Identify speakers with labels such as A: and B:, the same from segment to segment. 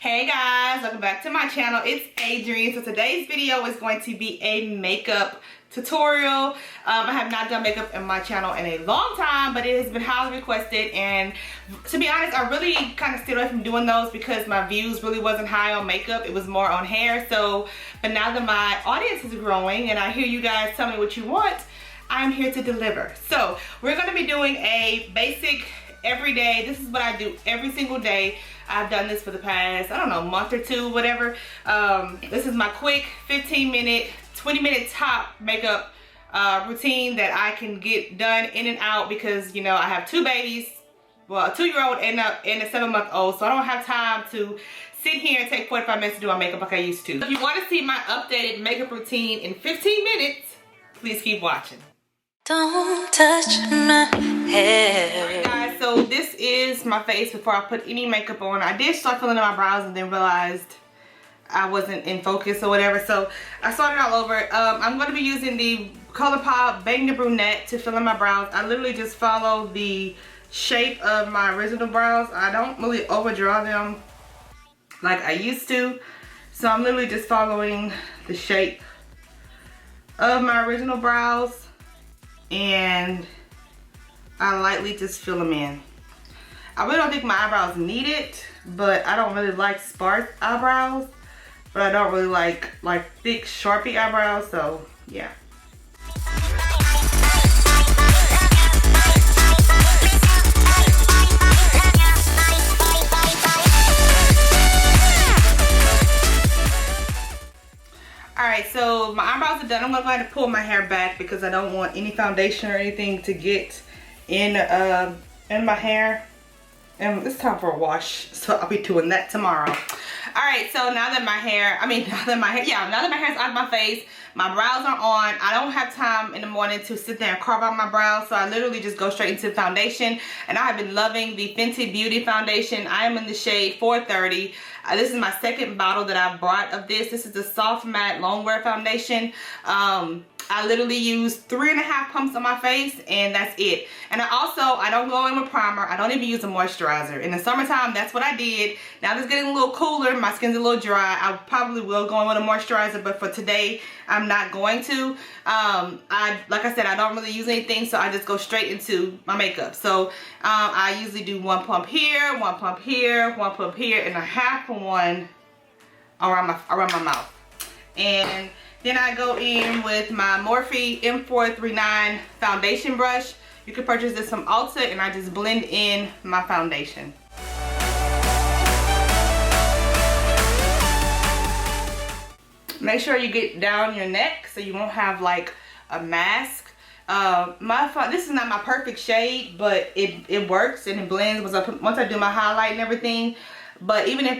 A: Hey guys, welcome back to my channel. It's Adrianne. So today's video is going to be a makeup tutorial. I have not done makeup in my channel in a long time, but it has been highly requested, and to be honest, I really kind of stayed away from doing those because my views really wasn't high on makeup. It was more on hair. But now that my audience is growing and I hear you guys tell me what you want, I'm here to deliver. So we're going to be doing a basic everyday. This is what I do every single day. I've done this for the past, I don't know, month or two, whatever. This is my quick 15-minute, 20-minute top makeup routine that I can get done in and out because, you know, I have two babies, well, a 2-year-old and a 7-month-old, so I don't have time to sit here and take 45 minutes to do my makeup like I used to. If you want to see my updated makeup routine in 15 minutes, please keep watching.
B: Don't touch my hair.
A: Alright guys, so this is my face before I put any makeup on. I did start filling in my brows and then realized I wasn't in focus or whatever, so I started all over. I'm going to be using the ColourPop Bang the Brunette to fill in my brows. I literally just follow the shape of my original brows. I don't really overdraw them like I used to, so I'm literally just following the shape of my original brows, and I lightly just fill them in. I really don't think my eyebrows need it, but I don't really like sparse eyebrows, but I don't really like thick Sharpie eyebrows, so yeah. Alright, so my eyebrows are done. I'm going to go ahead and pull my hair back because I don't want any foundation or anything to get in my hair. And it's time for a wash, so I'll be doing that tomorrow. Alright, so now that my hair is out of my face, my brows are on. I don't have time in the morning to sit there and carve out my brows, so I literally just go straight into foundation. And I have been loving the Fenty Beauty foundation. I am in the shade 430. This is my second bottle that I've brought of this. This is the Soft Matte Long Wear Foundation. I literally use 3.5 pumps on my face, and that's it. And I don't go in with primer. I don't even use a moisturizer. In the summertime, that's what I did. Now it's getting a little cooler. My skin's a little dry. I probably will go in with a moisturizer, but for today, I'm not going to. Like I said, I don't really use anything, so I just go straight into my makeup. So I usually do 1 pump here, 1 pump here, 1 pump here, and a half of one around my mouth. And then I go in with my Morphe M439 foundation brush. You can purchase this from Ulta, and I just blend in my foundation. Make sure you get down your neck so you won't have like a mask. This is not my perfect shade, but it works and it blends once I do my highlight and everything. But even if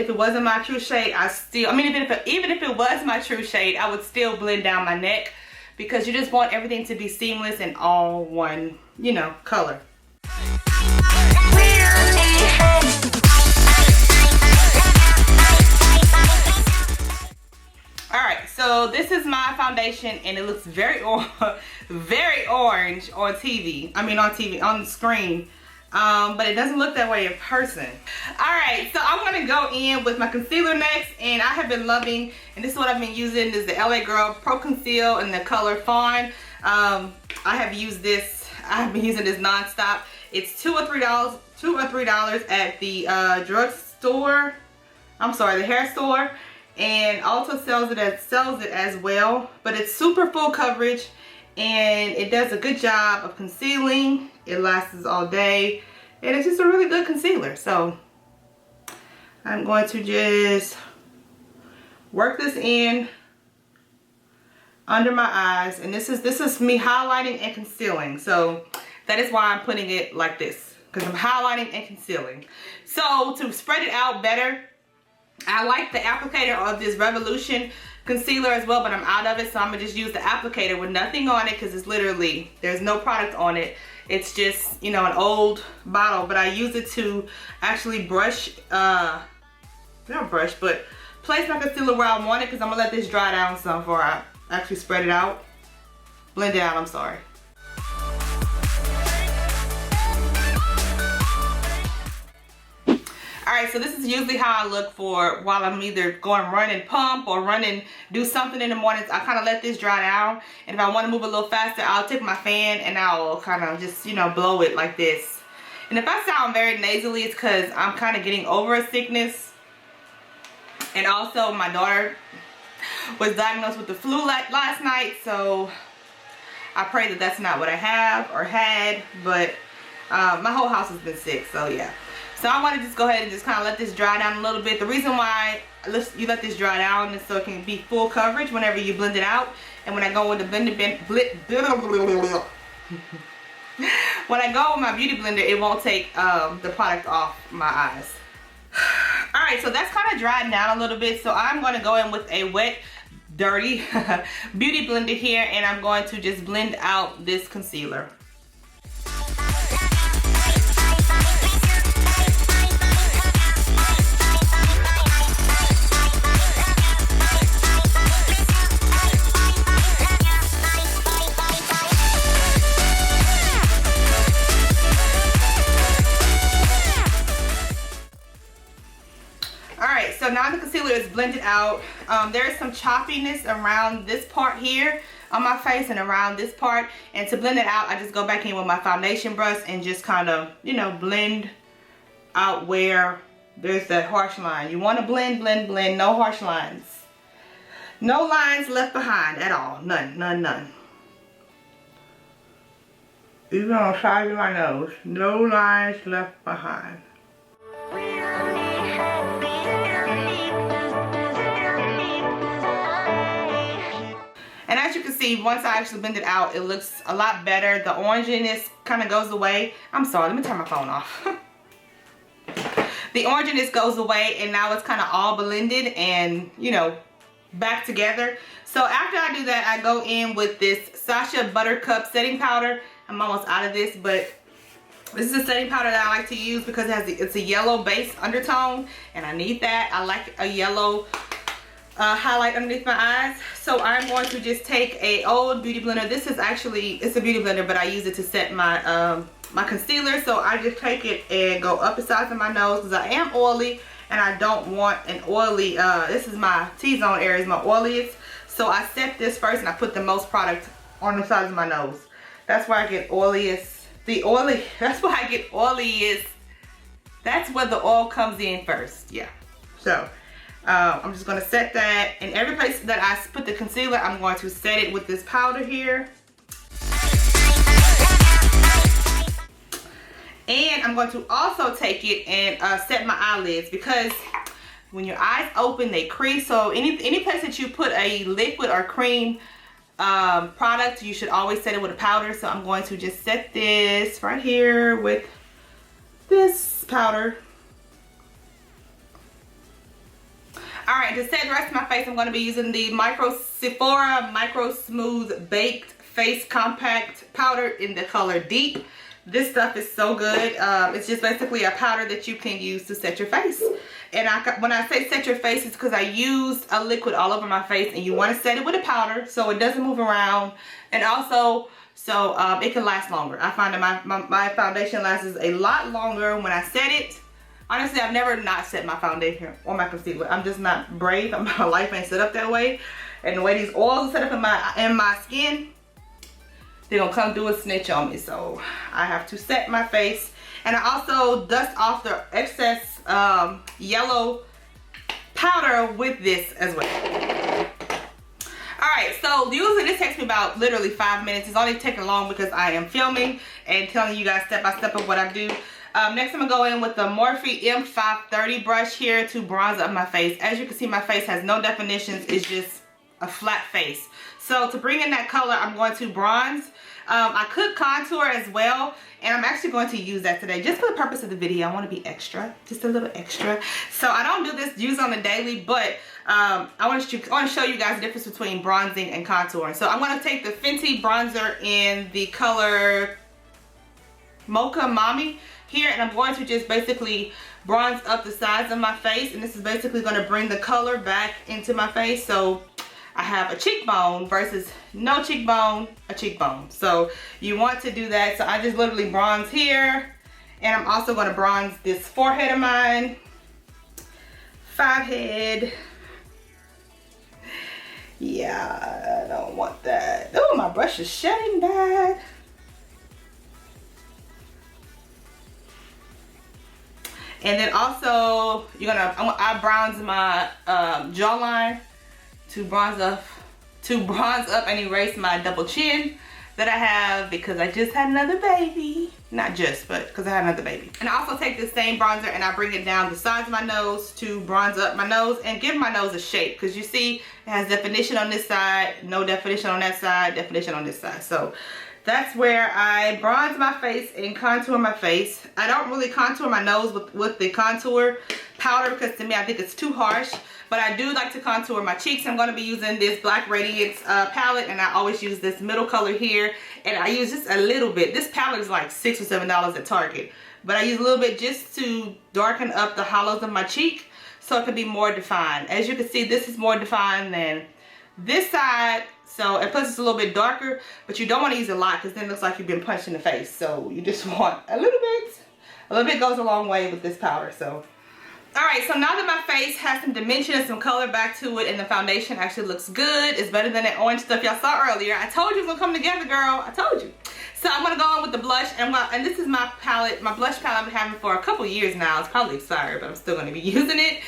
A: it wasn't my true shade, even if it was my true shade, I would still blend down my neck because you just want everything to be seamless and all one, you know, color. Alright, so this is my foundation, and it looks very orange on on screen. But it doesn't look that way in person. Alright, so I'm going to go in with my concealer next, and I have been loving, and this is what I've been using, this is the LA Girl Pro Conceal in the color Fawn. I have used this, I've been using this non-stop. It's $2 or $3 at the drugstore, the hair store, and Ulta sells it as well. But it's super full coverage, and it does a good job of concealing. It lasts all day, and it's just a really good concealer. So I'm going to just work this in under my eyes, and this is me highlighting and concealing. So that is why I'm putting it like this, because I'm highlighting and concealing. So to spread it out better, I like the applicator of this Revolution concealer as well, but I'm out of it, so I'm gonna just use the applicator with nothing on it because it's literally, there's no product on it. It's just, you know, an old bottle, but I use it to actually brush, not brush, but place my concealer where I want it, because I'm gonna let this dry down some before I actually spread it out. Blend it out, I'm sorry. Alright, so this is usually how I look for while I'm either going run and pump or run and do something in the mornings. I kind of let this dry down, and if I want to move a little faster, I'll take my fan and I'll kind of just, you know, blow it like this. And if I sound very nasally, it's because I'm kind of getting over a sickness. And also my daughter was diagnosed with the flu last night, so I pray that that's not what I have or had, but my whole house has been sick, so yeah. So I want to just go ahead and just kind of let this dry down a little bit. The reason why you let this dry down is so it can be full coverage whenever you blend it out. And when I go with the when I go with my beauty blender, it won't take the product off my eyes. Alright, so that's kind of dried down a little bit, so I'm going to go in with a wet, dirty beauty blender here, and I'm going to just blend out this concealer. So now the concealer is blended out. There is some choppiness around this part here on my face and around this part. And to blend it out, I just go back in with my foundation brush and just kind of, you know, blend out where there's that harsh line. You want to blend, blend, blend. No harsh lines. No lines left behind at all. None, none, none. Even on the side of my nose. No lines left behind. And as you can see, once I actually blend it out, it looks a lot better. The oranginess kind of goes away. I'm sorry, let me turn my phone off. The oranginess goes away, and now it's kind of all blended and, you know, back together. So after I do that, I go in with this Sacha Buttercup setting powder. I'm almost out of this, but this is a setting powder that I like to use because it's a yellow base undertone, and I need that. I like a yellow highlight underneath my eyes. So I'm going to just take a old beauty blender. This is actually, it's a beauty blender, but I use it to set my my concealer. So I just take it and go up the sides of my nose because I am oily and I don't want an oily, this is my T-zone area, is my oiliest. So I set this first and I put the most product on the sides of my nose. That's where I get oiliest. That's where I get oiliest. That's where the oil comes in first. Yeah. So I'm just going to set that in every place that I put the concealer. I'm going to set it with this powder here. And I'm going to also take it and set my eyelids, because when your eyes open, they crease. So any place that you put a liquid or cream product, you should always set it with a powder. So I'm going to just set this right here with this powder. Alright, to set the rest of my face, I'm going to be using the Sephora Micro Smooth Baked Face Compact Powder in the color Deep. This stuff is so good. It's just basically a powder that you can use to set your face. And when I say set your face, it's because I used a liquid all over my face, and you want to set it with a powder so it doesn't move around, and also so it can last longer. I find that my foundation lasts a lot longer when I set it. Honestly, I've never not set my foundation or my concealer. I'm just not brave. My life ain't set up that way. And the way these oils are set up in my skin, they're gonna come through and snitch on me. So I have to set my face. And I also dust off the excess yellow powder with this as well. Alright, so usually this takes me about literally 5 minutes. It's only taking long because I am filming and telling you guys step by step of what I do. Next I'm going to go in with the Morphe M530 brush here to bronze up my face. As you can see, my face has no definitions. It's just a flat face. So to bring in that color, I'm going to bronze. I could contour as well, and I'm actually going to use that today just for the purpose of the video. I want to be extra, just a little extra. So I don't do this use on the daily, but I want to show you guys the difference between bronzing and contouring. So I'm going to take the Fenty bronzer in the color Mocha Mommy here, and I'm going to just basically bronze up the sides of my face, and this is basically going to bring the color back into my face. So I have a cheekbone versus no cheekbone, a cheekbone. So you want to do that. So I just literally bronze here, and I'm also going to bronze this forehead of mine. 5 head. Yeah, I don't want that. Oh, my brush is shedding bad. And then also, I bronze my jawline to bronze up and erase my double chin that I have because I just had another baby. Not just, but because I had another baby. And I also take this same bronzer and I bring it down the sides of my nose to bronze up my nose and give my nose a shape. Because you see, it has definition on this side, no definition on that side, definition on this side. So that's where I bronze my face and contour my face. I don't really contour my nose with the contour powder because to me I think it's too harsh. But I do like to contour my cheeks. I'm going to be using this Black Radiance palette, and I always use this middle color here. And I use just a little bit. This palette is like $6 or $7 at Target. But I use a little bit just to darken up the hollows of my cheek so it can be more defined. As you can see, this is more defined than this side. So, and plus it's a little bit darker, but you don't want to use a lot because then it looks like you've been punched in the face. So you just want a little bit. A little bit goes a long way with this powder. So, alright, so now that my face has some dimension and some color back to it and the foundation actually looks good, it's better than that orange stuff y'all saw earlier. I told you it was going to come together, girl. I told you. So I'm going to go on with the blush, and this is my palette, my blush palette I've been having for a couple years now. It's probably expired, but I'm still going to be using it.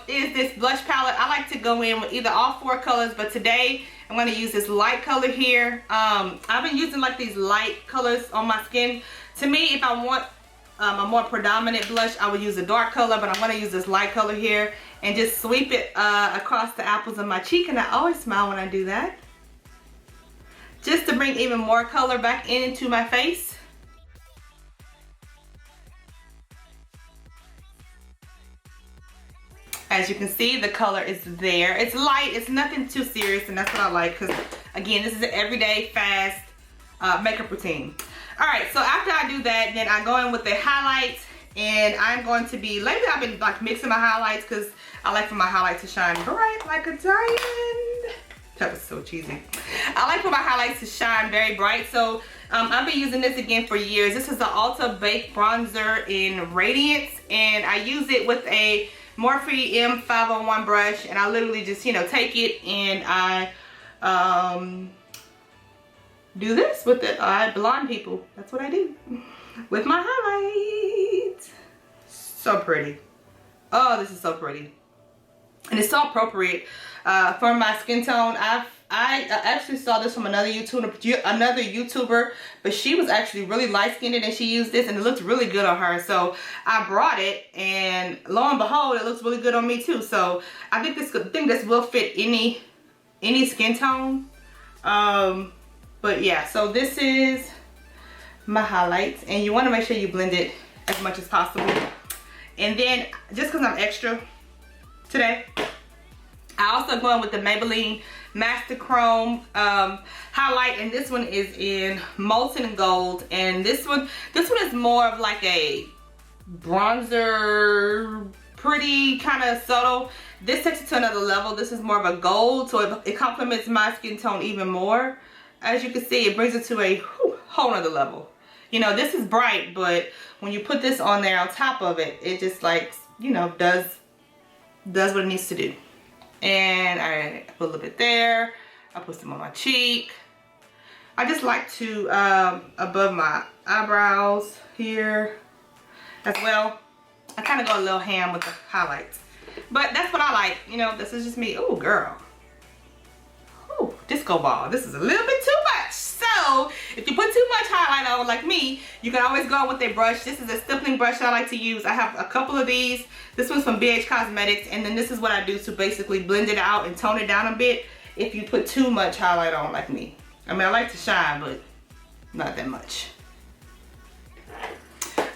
A: Is this blush palette. I like to go in with either all 4 colors, but today I'm going to use this light color here. I've been using like these light colors on my skin. To me, if I want a more predominant blush, I would use a dark color, but I'm going to use this light color here and just sweep it across the apples of my cheek, and I always smile when I do that. Just to bring even more color back into my face. As you can see, the color is there. It's light, it's nothing too serious, and that's what I like because, again, this is an everyday, fast makeup routine. Alright, so after I do that, then I go in with the highlights, and I'm going to be, lately I've been like mixing my highlights because I like for my highlights to shine bright like a diamond. That was so cheesy. I like for my highlights to shine very bright, so I've been using this again for years. This is the Ulta Baked Bronzer in Radiance, and I use it with a Morphe M501 brush, and I literally just, you know, take it and I do this with it. I blonde people. That's what I do with my highlights. So pretty. Oh, this is so pretty. And it's so appropriate for my skin tone. I actually saw this from another YouTuber, but she was actually really light-skinned and she used this and it looked really good on her. So I brought it, and lo and behold, it looks really good on me too. So I think this will fit any skin tone. But yeah, so this is my highlights, and you want to make sure you blend it as much as possible. And then just because I'm extra today, I also go in with the Maybelline Master Chrome highlight, and this one is in Molten Gold, and this one is more of like a bronzer, pretty kind of subtle. This takes it to another level. This is more of a gold, so it complements my skin tone even more. As you can see, it brings it to a whole nother level. You know, this is bright, but when you put this on there on top of it, it just like, you know, does what it needs to do. And I put a little bit there. I put some on my cheek. I just like to, above my eyebrows here as well. I kind of go a little ham with the highlights. But that's what I like. You know, this is just me. Oh, girl. Ooh, disco ball. This is a little bit too much. So, if you put too much highlight on like me, you can always go with a brush. This is a stippling brush I like to use. I have a couple of these. This one's from BH Cosmetics, and then this is what I do to basically blend it out and tone it down a bit if you put too much highlight on like me. I mean, I like to shine, but not that much.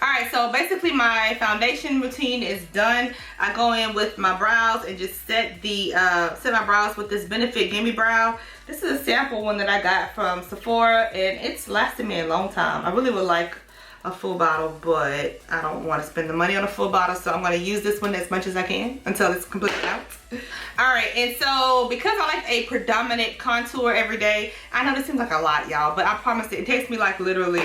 A: Alright, so basically my foundation routine is done. I go in with my brows and just set my brows with this Benefit Gimme Brow. This is a sample one that I got from Sephora, and it's lasted me a long time. I really would like a full bottle, but I don't want to spend the money on a full bottle, so I'm going to use this one as much as I can until it's completely out. Alright, and so because I like a predominant contour every day, I know this seems like a lot, y'all, but I promise it takes me like literally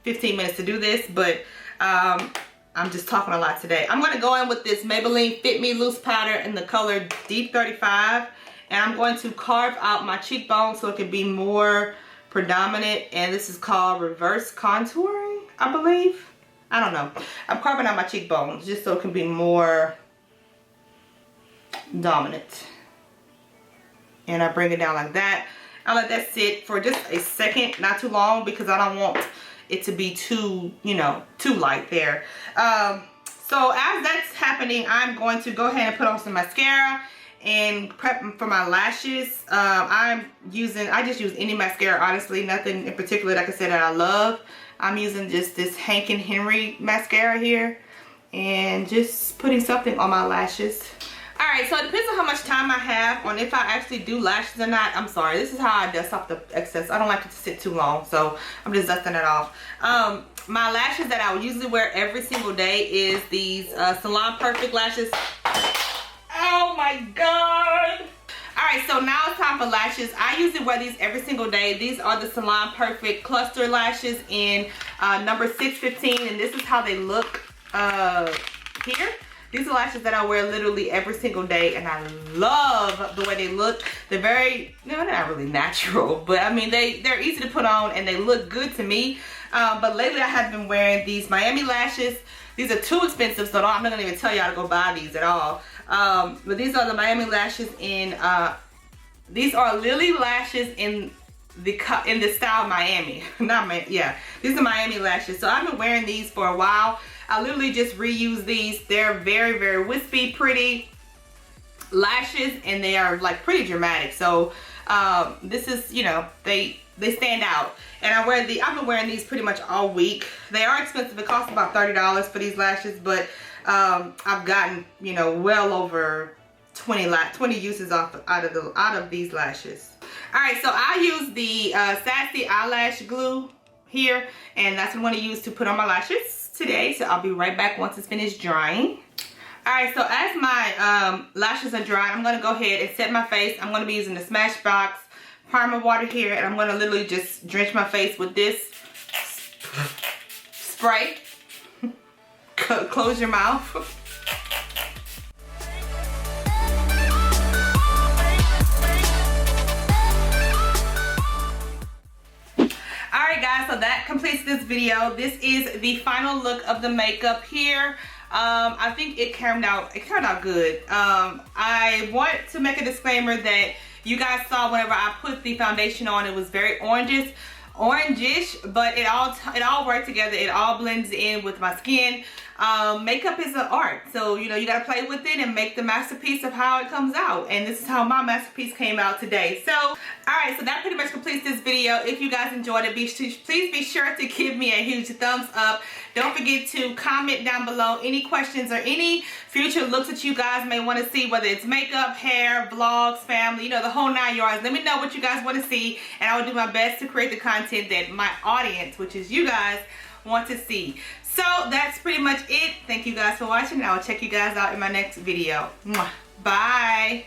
A: 15 minutes to do this, but I I'm just talking a lot today. I'm gonna go in with this Maybelline Fit Me Loose Powder in the color Deep 35. And I'm going to carve out my cheekbone so it can be more predominant. And this is called reverse contouring, I believe. I don't know. I'm carving out my cheekbones just so it can be more dominant. And I bring it down like that. I let that sit for just a second, not too long, because I don't want it to be too, you know, too light there. So as that's happening, I'm going to go ahead and put on some mascara and prep for my lashes. I just use any mascara, honestly, nothing in particular, like I said, that I love. I'm using just this Hank and Henry mascara here and just putting something on my lashes. Alright, so it depends on how much time I have on if I actually do lashes or not. I'm sorry, this is how I dust off the excess. I don't like it to sit too long, so I'm just dusting it off. My lashes that I would usually wear every single day is these Salon Perfect lashes. Oh my god! Alright, so now it's time for lashes. I usually wear these every single day. These are the Salon Perfect Cluster Lashes in number 615, and this is how they look here. These are lashes that I wear literally every single day, and I love the way they look. They're very, no, they're not really natural, but I mean, they're easy to put on and they look good to me. But lately I have been wearing these Miami lashes. These are too expensive, so I'm not gonna even tell y'all to go buy these at all. But these are the Miami lashes in, these are Lily lashes in the style Miami. Yeah, these are Miami lashes. So I've been wearing these for a while. I literally just reuse these. They're very, very wispy, pretty lashes, and they are like pretty dramatic. So this is, you know, they stand out. And I've been wearing these pretty much all week. They are expensive. It costs about $30 for these lashes, but I've gotten, you know, well over 20 uses out of these lashes. All right, so I use the Sassy eyelash glue here, and that's what I'm going to use to put on my lashes today. So I'll be right back once it's finished drying. All right, so as my lashes are dry, I'm going to go ahead and set my face. I'm going to be using the Smashbox primer water here, and I'm going to literally just drench my face with this spray. Close your mouth. Alright guys, so that completes this video. This is the final look of the makeup here. I think it turned out good. I want to make a disclaimer that you guys saw whenever I put the foundation on, it was very orangish, but it all worked together. It all blends in with my skin. Makeup is an art, so you know, you gotta play with it and make the masterpiece of how it comes out, and this is how my masterpiece came out today. So alright, so that pretty much completes this video. If you guys enjoyed it, please be sure to give me a huge thumbs up. Don't forget to comment down below any questions or any future looks that you guys may want to see, whether it's makeup, hair, vlogs, family, you know, the whole 9 yards. Let me know what you guys want to see, and I will do my best to create the content that my audience, which is you guys, want to see. So that's pretty much it. Thank you guys for watching, and I will check you guys out in my next video. Bye.